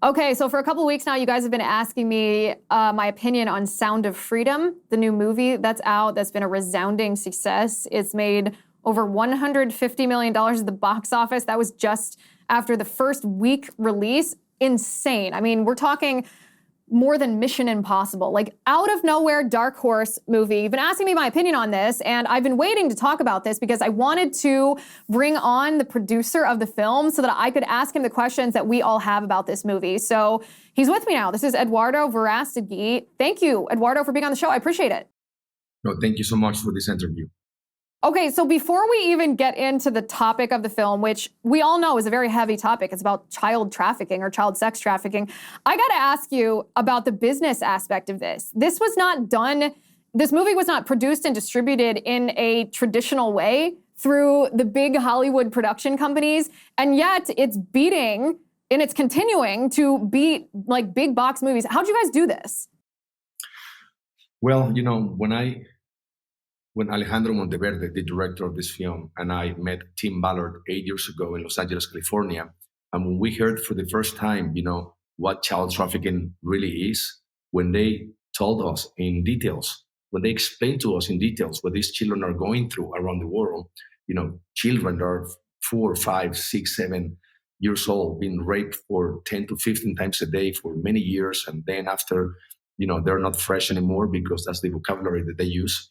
Okay, so for a couple of weeks now, you guys have been asking me my opinion on Sound of Freedom, the new movie that's out, that's been a resounding success. It's made over $150 million at the box office. That was just after the first week release. Insane. I mean, we're talking more than Mission Impossible, like out of nowhere, dark horse movie. You've been asking me my opinion on this, and I've been waiting to talk about this because I wanted to bring on the producer of the film so that I could ask him the questions that we all have about this movie. So he's with me now. This is Eduardo Verástegui. Thank you, Eduardo, for being on the show. I appreciate it. No, thank you so much for this interview. Okay, so before we even get into the topic of the film, which we all know is a very heavy topic, it's about child trafficking or child sex trafficking, I gotta ask you about the business aspect of this. This movie was not produced and distributed in a traditional way through the big Hollywood production companies, and yet it's beating, and it's continuing to beat like big box movies. How'd you guys do this? Well, when Alejandro Monteverde, the director of this film, and I met Tim Ballard 8 years ago in Los Angeles, California, and when we heard for the first time, what child trafficking really is, when they told us in details, when they explained to us in details what these children are going through around the world, children that are 4, 5, 6, 7 years old, being raped for 10 to 15 times a day for many years, and then after, they're not fresh anymore because that's the vocabulary that they use,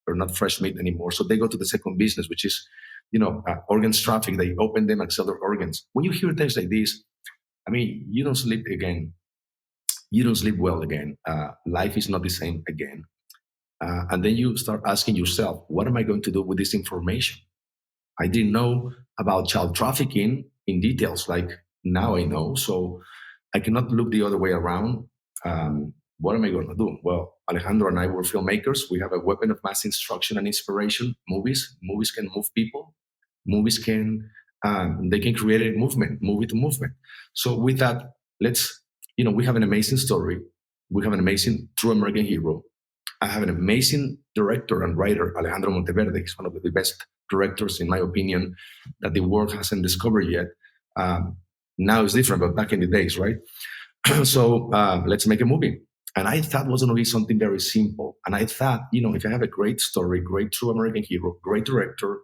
they're not fresh meat anymore. So they go to the second business, which is, organs trafficking. They open them and sell their organs. When you hear things like this, I mean, you don't sleep again. You don't sleep well again. Life is not the same again. And then you start asking yourself, what am I going to do with this information? I didn't know about child trafficking in details like now I know. So I cannot look the other way around. What am I going to do? Well, Alejandro and I were filmmakers. We have a weapon of mass instruction and inspiration. Movies can move people. Movies they can create a movement, movie to movement. So with that, we have an amazing story. We have an amazing true American hero. I have an amazing director and writer, Alejandro Monteverde. He's one of the best directors, in my opinion, that the world hasn't discovered yet. Now it's different, but back in the days, right? So let's make a movie. And I thought it was going to be something very simple. And I thought, if I have a great story, great true American hero, great director,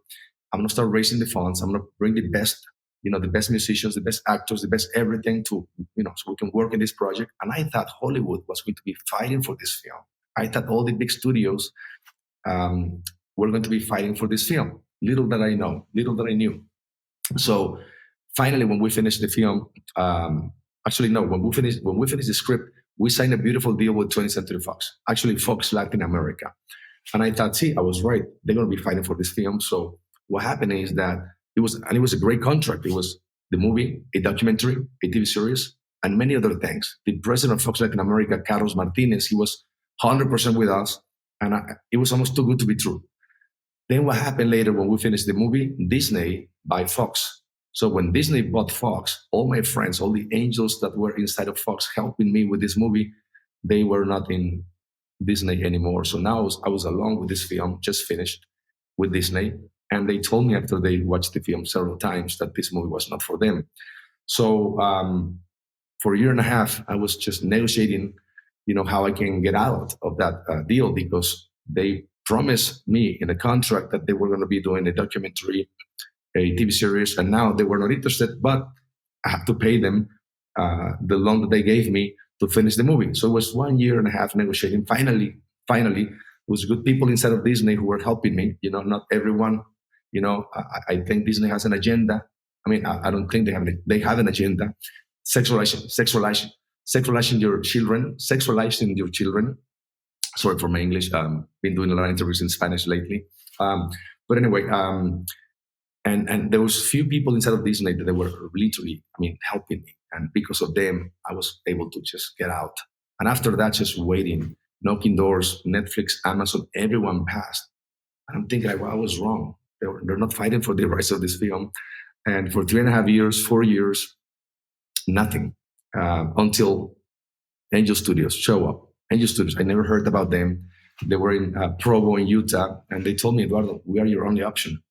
I'm going to start raising the funds. I'm going to bring the best, the best musicians, the best actors, the best everything to, so we can work in this project. And I thought Hollywood was going to be fighting for this film. I thought all the big studios were going to be fighting for this film. Little that I knew. So finally, when we finished the film, when we finished the script, we signed a beautiful deal with 20th Century Fox, actually Fox Latin America. And I thought, I was right. They're going to be fighting for this film. So what happened is that it was a great contract. It was the movie, a documentary, a TV series, and many other things. The president of Fox Latin America, Carlos Martinez, he was 100% with us. And it was almost too good to be true. Then what happened later when we finished the movie, Disney by Fox. So when Disney bought Fox, all my friends, all the angels that were inside of Fox helping me with this movie, they were not in Disney anymore. So now I was alone with this film, just finished with Disney. And they told me after they watched the film several times that this movie was not for them. So for a year and a half, I was just negotiating, how I can get out of that deal, because they promised me in a contract that they were going to be doing a documentary, a TV series, and now they were not interested, but I have to pay them the loan that they gave me to finish the movie. So it was 1 year and a half negotiating. Finally, it was good people inside of Disney who were helping me. Not everyone, I think Disney has an agenda. I mean, I don't think they have an agenda. Sexualizing your children. Sorry for my English. Been doing a lot of interviews in Spanish lately. But anyway, And there was few people inside of Disney that they were literally, helping me. And because of them, I was able to just get out. And after that, just waiting, knocking doors, Netflix, Amazon, everyone passed. And I'm thinking, I was wrong. They're not fighting for the rights of this film. And for 3.5 years, 4 years, nothing. Until Angel Studios show up. Angel Studios, I never heard about them. They were in Provo in Utah. And they told me, Eduardo, we are your only option.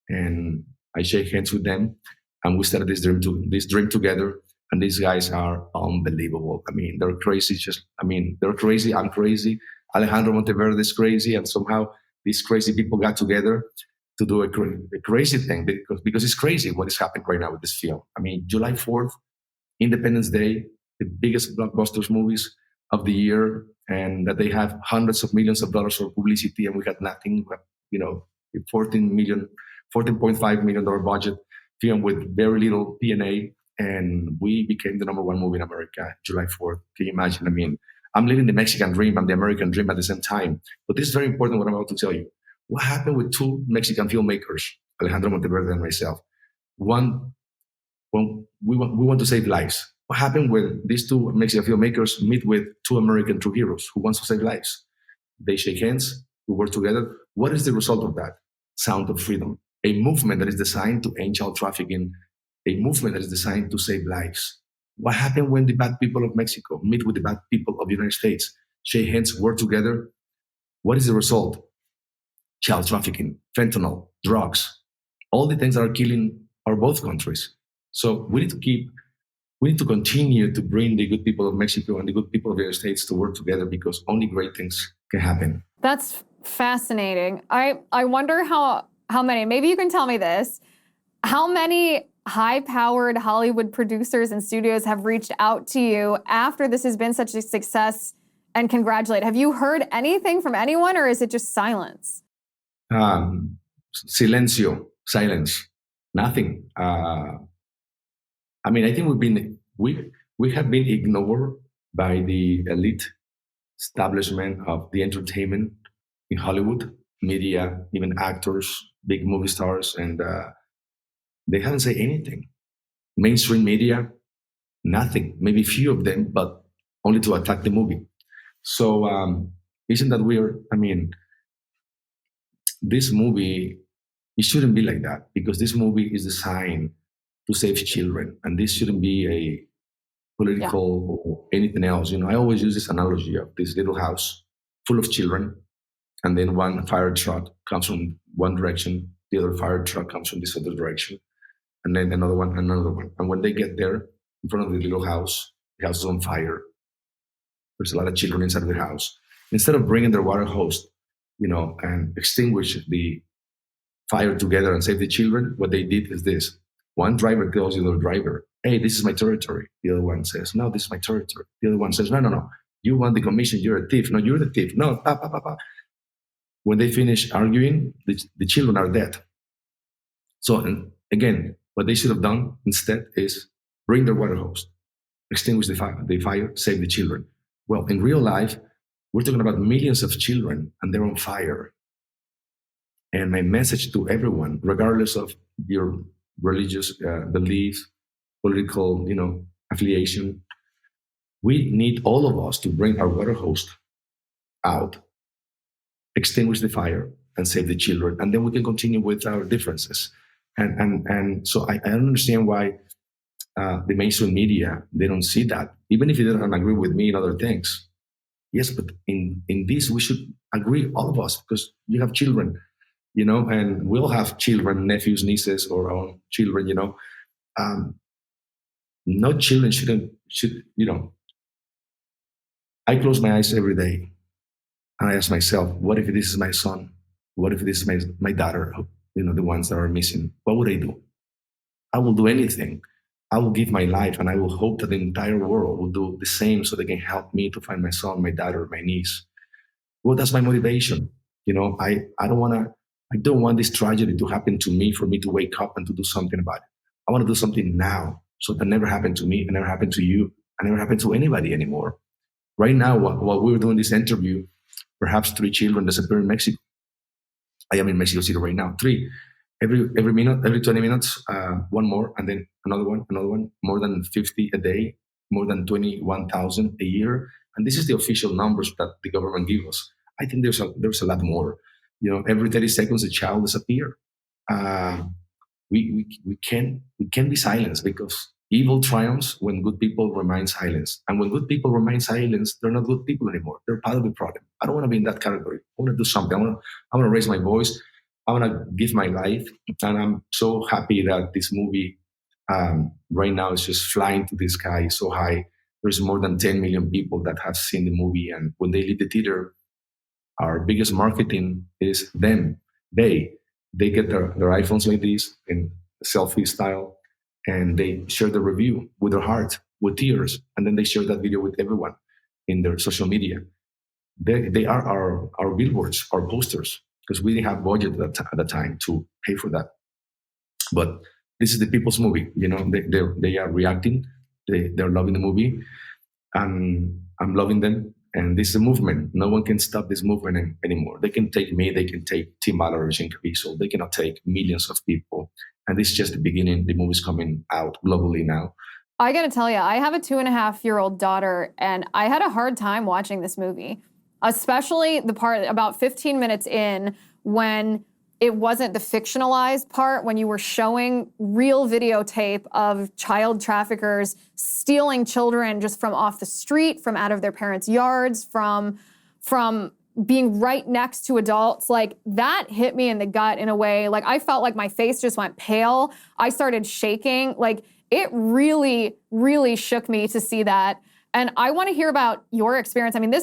And I shake hands with them, and we started this dream together. And these guys are unbelievable. I mean, they're crazy. They're crazy. I'm crazy. Alejandro Monteverde is crazy. And somehow these crazy people got together to do a crazy thing because it's crazy what is happening right now with this film. I mean, July 4th, Independence Day, the biggest blockbusters movies of the year, and that they have hundreds of millions of dollars for publicity, and we had nothing. We have, you know, a 14.5 million dollar budget film with very little P&A, and we became the number one movie in America, July 4th. Can you imagine? I mean, I'm living the Mexican dream and the American dream at the same time. But this is very important what I'm about to tell you. What happened with two Mexican filmmakers, Alejandro Monteverde and myself? One, when we want to save lives. What happened when these two Mexican filmmakers meet with two American true heroes who wants to save lives? They shake hands, we work together. What is the result of that? Sound of Freedom, a movement that is designed to end child trafficking, a movement that is designed to save lives. What happened when the bad people of Mexico meet with the bad people of the United States, shake hands, work together? What is the result? Child trafficking, fentanyl, drugs, all the things that are killing our both countries. So we need to continue to bring the good people of Mexico and the good people of the United States to work together because only great things can happen. That's fascinating. I wonder how many, maybe you can tell me this, how many high-powered Hollywood producers and studios have reached out to you after this has been such a success and congratulate? Have you heard anything from anyone, or is it just silence? Silencio, silence, nothing. I mean, I think we have been ignored by the elite establishment of the entertainment in Hollywood, media, even actors, big movie stars, and they haven't said anything. Mainstream media, nothing. Maybe few of them, but only to attack the movie. So isn't that weird? I mean, this movie, it shouldn't be like that because this movie is designed to save children, and this shouldn't be a Yeah. political or anything else. You know, I always use this analogy of this little house full of children, and then one fire truck comes from one direction, the other fire truck comes from this other direction, and then another one, another one. And when they get there in front of the little house, the house is on fire. There's a lot of children inside the house. Instead of bringing their water hose, you know, and extinguish the fire together and save the children, what they did is this. One driver tells the other driver, hey, this is my territory. The other one says, no, this is my territory. The other one says, no, no, no. You want the commission, you're a thief. No, you're the thief. No, pa, pa, pa, pa. When they finish arguing, the children are dead. So, and again, what they should have done instead is bring their water hose, extinguish the fire, save the children. Well, in real life, we're talking about millions of children and they're on fire. And my message to everyone, regardless of your religious beliefs, political, you know, affiliation, we need all of us to bring our water hose out, extinguish the fire, and save the children, and then we can continue with our differences. And so I understand why the mainstream media, they don't see that, even if they don't agree with me in other things. Yes, but in this we should agree, all of us, because you have children, you know, and we'll have children, nephews, nieces, or our own children, you know. No children should, you know. I close my eyes every day and I ask myself, what if this is my son? What if this is my daughter, you know, the ones that are missing? What would I do? I will do anything. I will give my life and I will hope that the entire world will do the same so they can help me to find my son, my daughter, my niece. Well, that's my motivation. You know, I don't want this tragedy to happen to me for me to wake up and to do something about it. I want to do something now so that never happened to me, and never happened to you, and never happened to anybody anymore. Right now, while we were doing this interview, perhaps 3 children disappear in Mexico. I am in Mexico City right now. 3. Every minute, every 20 minutes, one more, and then another one. More than 50 a day, more than 21,000 a year, and this is the official numbers that the government gives us. I think there's a lot more. You know, every 30 seconds a child disappear. Uh, we can be silenced because evil triumphs when good people remain silent. And when good people remain silent, they're not good people anymore. They're part of the problem. I don't want to be in that category. I want to do something. I want to raise my voice. I want to give my life. And I'm so happy that this movie Right now, it's just flying to the sky so high. There's more than 10 million people that have seen the movie, and when they leave the theater, our biggest marketing is them. They they get their iPhones like this in selfie style, and they share the review with their heart, with tears, and then they share that video with everyone in their social media. They are our billboards, our posters, because we didn't have budget at the time to pay for that. But this is the people's movie. They are reacting. They're loving the movie, and I'm loving them. And this is a movement. No one can stop this movement anymore. They can take me. They can take Tim Ballard or Jane Caviezel. They cannot take millions of people. And this is just the beginning. The movie's coming out globally now. I gotta tell you, I have a 2.5-year-old daughter, and I had a hard time watching this movie, especially the part about 15 minutes in when it wasn't the fictionalized part, when you were showing real videotape of child traffickers stealing children just from off the street, from out of their parents' yards, from being right next to adults. Like, that hit me in the gut in a way. Like, I felt like my face just went pale. I started shaking. Like, it really, really shook me to see that. And I want to hear about your experience. I mean,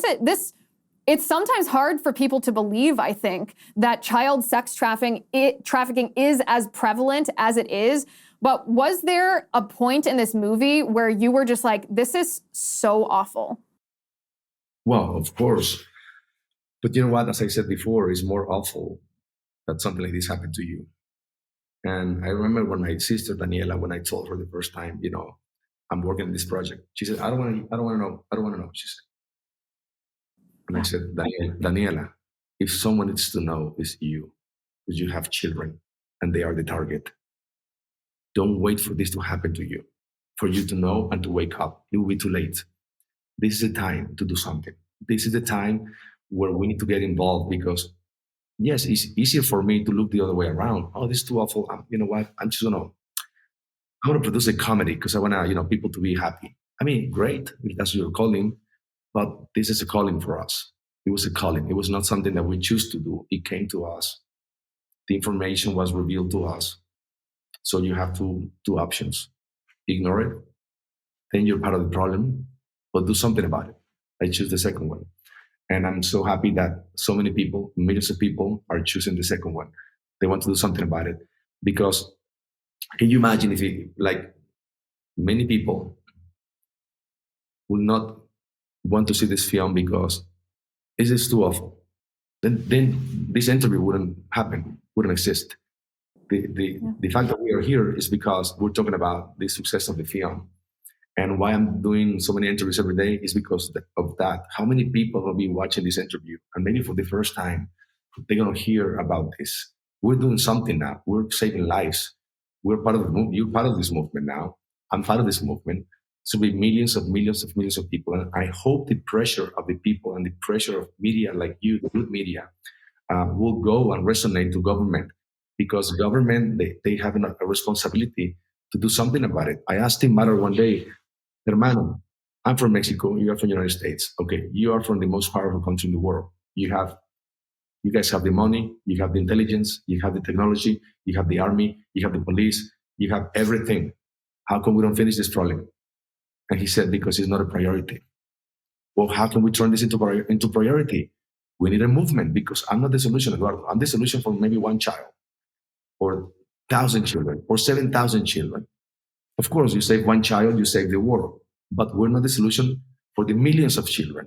it's sometimes hard for people to believe, I think, that child sex trafficking is as prevalent as it is. But was there a point in this movie where you were just like, this is so awful? Well, of course. But you know what? As I said before, it's more awful that something like this happened to you. And I remember when my sister Daniela, when I told her the first time, I'm working on this project. She said, I don't want to know. I don't want to know. She said, and I Yeah. said, Daniela, if someone needs to know, it's you, because you have children and they are the target. Don't wait for this to happen to you, for you to know and to wake up. It will be too late. This is the time to do something. This is the time where we need to get involved because, yes, it's easier for me to look the other way around. Oh, this is too awful. You know what? I want to produce a comedy because I want to, people to be happy. I mean, great if that's your calling, but this is a calling for us. It was a calling. It was not something that we choose to do. It came to us. The information was revealed to us. So you have two options: ignore it, then you're part of the problem, but do something about it. I choose the second one. And I'm so happy that so many people, millions of people, are choosing the second one. They want to do something about it. Because can you imagine if like many people will not want to see this film because it is too awful? Then this interview wouldn't happen, wouldn't exist. The fact that we are here is because we're talking about the success of the film. And why I'm doing so many interviews every day is because of that. How many people will be watching this interview? And maybe for the first time, they're going to hear about this. We're doing something now. We're saving lives. We're part of the movement. You're part of this movement now. I'm part of this movement. So be millions of people. And I hope the pressure of the people and the pressure of media like you, the good media, will go and resonate to government because government, they have a responsibility to do something about it. I asked him matter one day, hermano, I'm from Mexico. You are from the United States. Okay, you are from the most powerful country in the world. You guys have the money, you have the intelligence, you have the technology, you have the army, you have the police, you have everything. How come we don't finish this problem? And he said, because it's not a priority. Well, how can we turn this into priority? We need a movement because I'm not the solution, Eduardo. I'm the solution for maybe one child or 1,000 children or 7,000 children. Of course, you save one child, you save the world. But we're not the solution for the millions of children.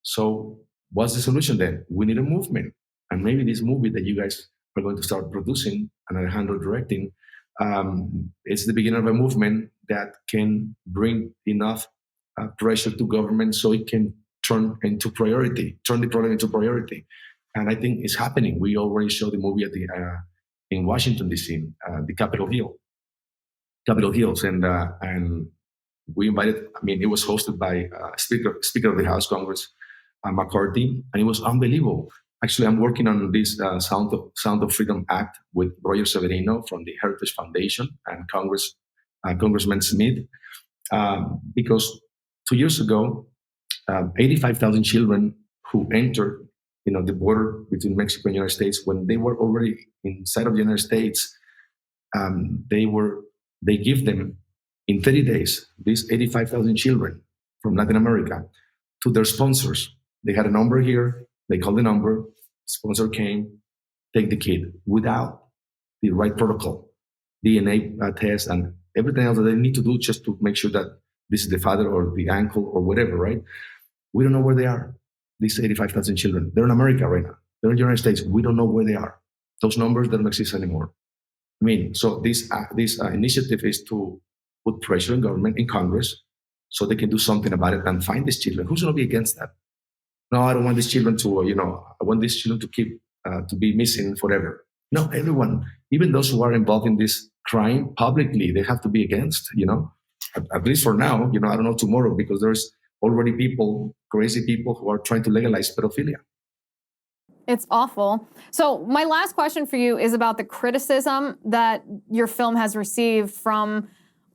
So what's the solution then? We need a movement. And maybe this movie that you guys are going to start producing and Alejandro directing, it's the beginning of a movement that can bring enough pressure to government so it can turn the problem into priority. And I think it's happening. We already showed the movie in Washington, D.C., the Capitol Hills, and we invited. I mean, it was hosted by Speaker of the House, Congress McCarthy, and it was unbelievable. Actually, I'm working on this Sound of Freedom Act with Roger Severino from the Heritage Foundation and Congressman Smith, because 2 years ago, 85,000 children who entered, the border between Mexico and the United States, when they were already inside of the United States, they were they give them in 30 days, these 85,000 children from Latin America to their sponsors. They had a number here, they called the number, sponsor came, take the kid without the right protocol, DNA test, and everything else that they need to do just to make sure that this is the father or the uncle or whatever, right? We don't know where they are, these 85,000 children. They're in America right now. They're in the United States. We don't know where they are. Those numbers don't exist anymore. I mean, so this initiative is to put pressure on government, in Congress, so they can do something about it and find these children. Who's going to be against that? No, I don't want these children to, I want these children to keep, to be missing forever. No, everyone, even those who are involved in this crime publicly, they have to be against, at least for now, I don't know tomorrow, because there's already people, crazy people who are trying to legalize pedophilia. It's awful. So my last question for you is about the criticism that your film has received from,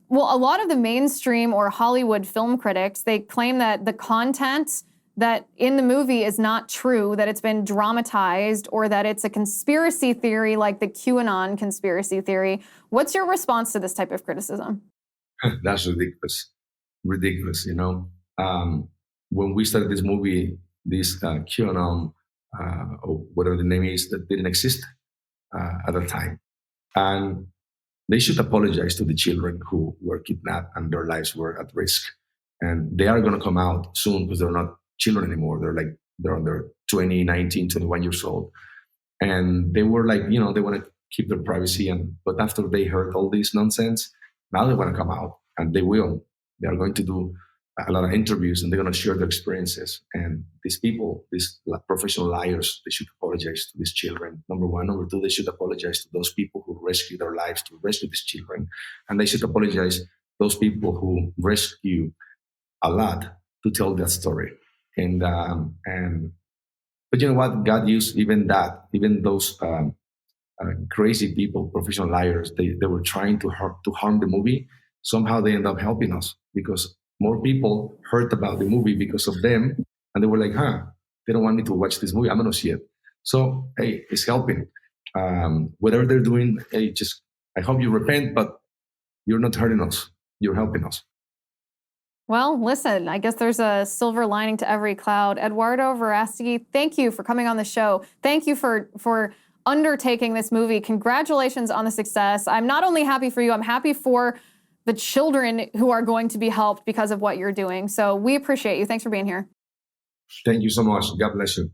well, a lot of the mainstream or Hollywood film critics. They claim that the content that in the movie is not true, that it's been dramatized, or that it's a conspiracy theory like the QAnon conspiracy theory. What's your response to this type of criticism? That's ridiculous. Ridiculous, when we started this movie, this QAnon, or whatever the name is, that didn't exist at the time. And they should apologize to the children who were kidnapped and their lives were at risk. And they are going to come out soon, because they're not children anymore. They're under 20, 19, 21 years old. And they were like, they want to keep their privacy. But after they heard all this nonsense, now they want to come out, and they will. They are going to do a lot of interviews, and they're going to share their experiences. And these people, these professional liars, they should apologize to these children. Number one. Number two, they should apologize to those people who rescue their lives to rescue these children. And they should apologize to those people who rescue a lot to tell that story. But you know what? God used even those crazy people, professional liars. They were trying to harm the movie. Somehow they end up helping us, because more people heard about the movie because of them, and they were like, they don't want me to watch this movie. I'm going to see it. So, hey, it's helping. Whatever they're doing, hey, I hope you repent, but you're not hurting us. You're helping us. Well, listen, I guess there's a silver lining to every cloud. Eduardo Verástegui, thank you for coming on the show. Thank you for undertaking this movie. Congratulations on the success. I'm not only happy for you, I'm happy for the children who are going to be helped because of what you're doing. So we appreciate you. Thanks for being here. Thank you so much. God bless you.